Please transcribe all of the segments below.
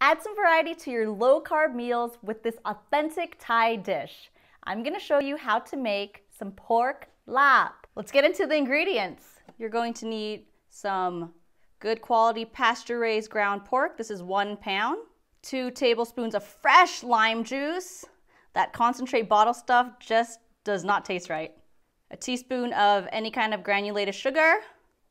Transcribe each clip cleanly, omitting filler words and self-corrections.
Add some variety to your low-carb meals with this authentic Thai dish. I'm gonna show you how to make some pork LAAP. Let's get into the ingredients. You're going to need some good quality pasture-raised ground pork. This is 1 pound. 2 tablespoons of fresh lime juice. That concentrate bottle stuff just does not taste right. A teaspoon of any kind of granulated sugar.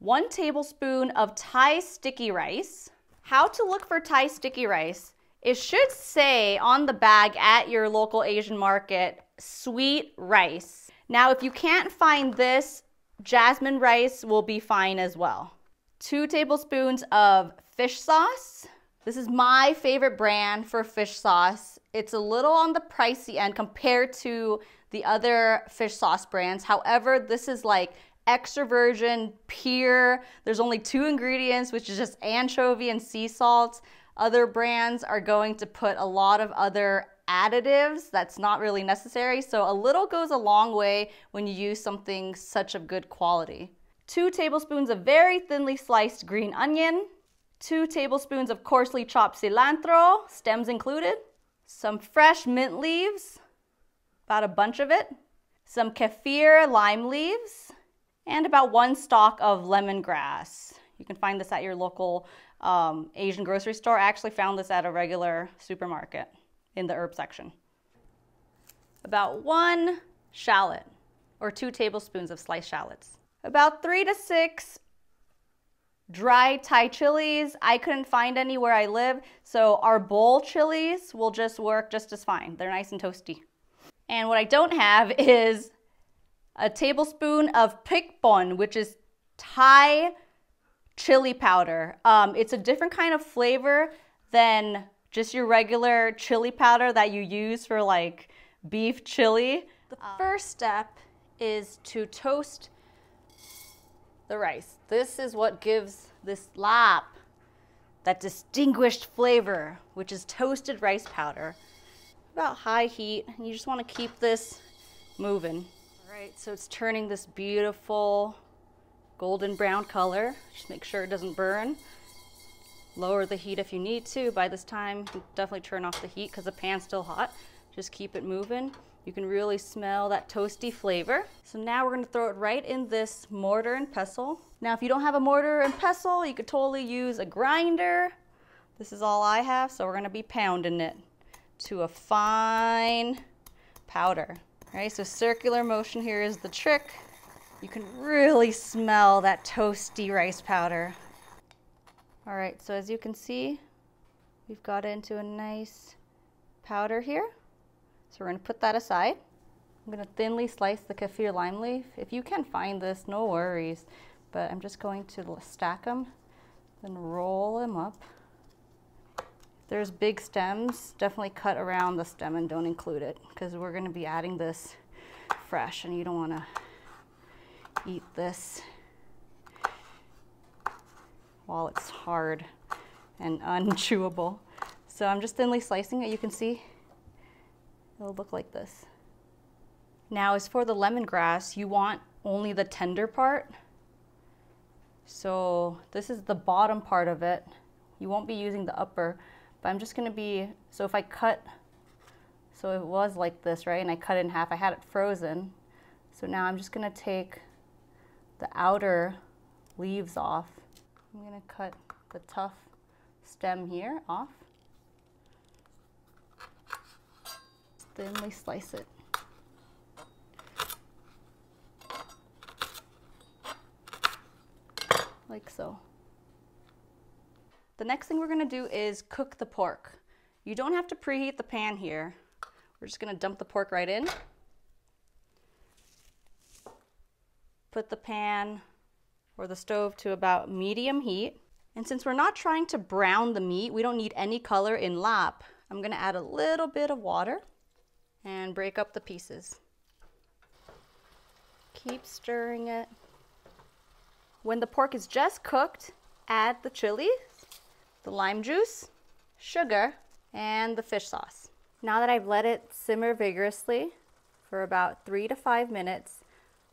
1 tablespoon of Thai sticky rice. How to look for Thai sticky rice. It should say on the bag at your local Asian market, sweet rice. Now, if you can't find this, jasmine rice will be fine as well. 2 tablespoons of fish sauce. This is my favorite brand for fish sauce. It's a little on the pricey end compared to the other fish sauce brands. However, this is like extra virgin, pure. There's only 2 ingredients, which is just anchovy and sea salt. Other brands are going to put a lot of other additives that's not really necessary. So a little goes a long way when you use something such of good quality. 2 tablespoons of very thinly sliced green onion. 2 tablespoons of coarsely chopped cilantro, stems included. Some fresh mint leaves, about a bunch of it. Some kaffir lime leaves. And about 1 stalk of lemongrass. You can find this at your local Asian grocery store. I actually found this at a regular supermarket in the herb section. About 1 shallot, or 2 tablespoons of sliced shallots. About 3 to 6 dry Thai chilies. I couldn't find any where I live, so our bowl chilies will just work just as fine. They're nice and toasty. And what I don't have is a tablespoon of pikpon, which is Thai chili powder. It's a different kind of flavor than just your regular chili powder that you use for like beef chili. The first step is to toast the rice. This is what gives this LAAP that distinguished flavor, which is toasted rice powder. About high heat, and you just want to keep this moving. All right, so it's turning this beautiful golden brown color. Just make sure it doesn't burn. Lower the heat if you need to. By this time, definitely turn off the heat because the pan's still hot. Just keep it moving. You can really smell that toasty flavor. So now we're gonna throw it right in this mortar and pestle. Now, if you don't have a mortar and pestle, you could totally use a grinder. This is all I have, so we're gonna be pounding it to a fine powder. All right, so circular motion here is the trick. You can really smell that toasty rice powder. All right, so as you can see, we've got it into a nice powder here. So we're gonna put that aside. I'm gonna thinly slice the kaffir lime leaf. If you can find this, no worries, but I'm just going to stack them and roll them up. If there's big stems, definitely cut around the stem and don't include it because we're gonna be adding this fresh and you don't wanna eat this while it's hard and unchewable. So I'm just thinly slicing it. You can see it'll look like this. Now, as for the lemongrass, you want only the tender part. So this is the bottom part of it. You won't be using the upper, but I'm just gonna be, so if I cut, so it was like this, right? And I cut it in half, I had it frozen. So now I'm just gonna take the outer leaves off. I'm gonna cut the tough stem here off. Thinly slice it. Like so. The next thing we're gonna do is cook the pork. You don't have to preheat the pan here. We're just gonna dump the pork right in. Put the pan or the stove to about medium heat. And since we're not trying to brown the meat, we don't need any color in LAAP. I'm gonna add a little bit of water and break up the pieces. Keep stirring it. When the pork is just cooked, add the chilies, the lime juice, sugar, and the fish sauce. Now that I've let it simmer vigorously for about 3 to 5 minutes,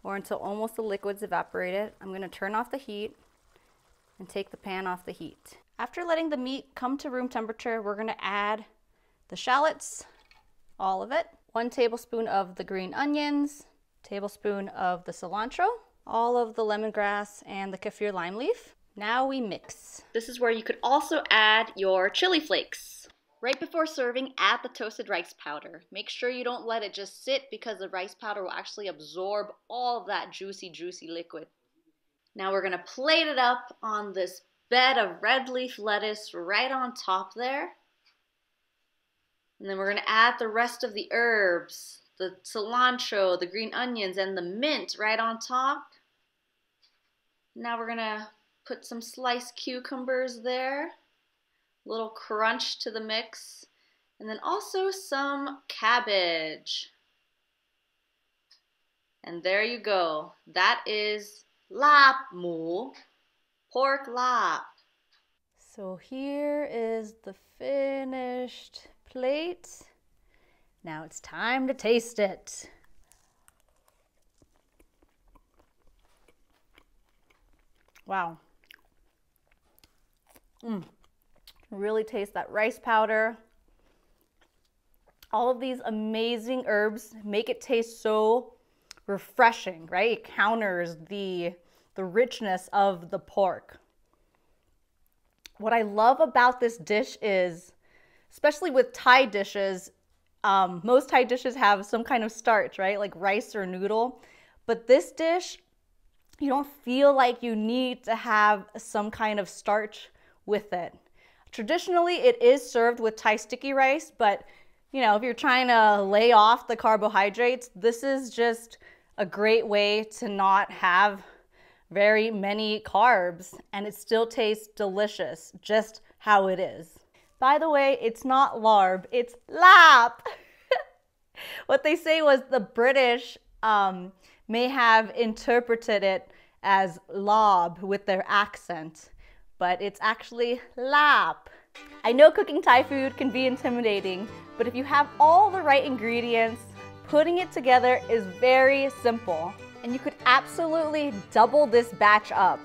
or until almost the liquid's evaporated, I'm gonna turn off the heat and take the pan off the heat. After letting the meat come to room temperature, we're gonna add the shallots, all of it, 1 tablespoon of the green onions, tablespoon of the cilantro, all of the lemongrass and the kaffir lime leaf. Now we mix. This is where you could also add your chili flakes. Right before serving, add the toasted rice powder. Make sure you don't let it just sit because the rice powder will actually absorb all of that juicy liquid. Now we're gonna plate it up on this bed of red leaf lettuce right on top there. And then we're gonna add the rest of the herbs, the cilantro, the green onions, and the mint right on top. Now we're gonna put some sliced cucumbers there. Little crunch to the mix, and then also some cabbage. And there you go. That is LAAB mu, pork LAAB. So here is the finished plate. Now it's time to taste it. Wow. Really taste that rice powder. All of these amazing herbs make it taste so refreshing, right? It counters the richness of the pork. What I love about this dish is, especially with Thai dishes, most Thai dishes have some kind of starch, right? Like rice or noodle. But this dish, you don't feel like you need to have some kind of starch with it. Traditionally, it is served with Thai sticky rice, but you know, if you're trying to lay off the carbohydrates, this is just a great way to not have very many carbs, and it still tastes delicious, just how it is. By the way, it's not LARB, it's LAAP. What they say was the British may have interpreted it as LAAB with their accent, but it's actually LAAP. I know cooking Thai food can be intimidating, but if you have all the right ingredients, putting it together is very simple. And you could absolutely double this batch up.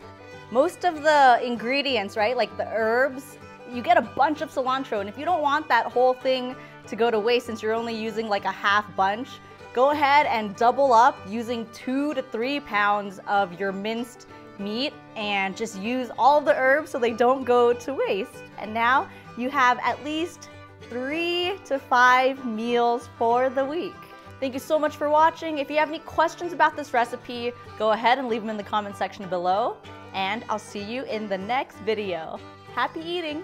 Most of the ingredients, right, like the herbs, you get a bunch of cilantro, and if you don't want that whole thing to go to waste since you're only using like a half bunch, go ahead and double up using 2 to 3 pounds of your minced meat and just use all the herbs so they don't go to waste. And now you have at least 3 to 5 meals for the week. Thank you so much for watching. If you have any questions about this recipe, go ahead and leave them in the comment section below, and I'll see you in the next video. Happy eating!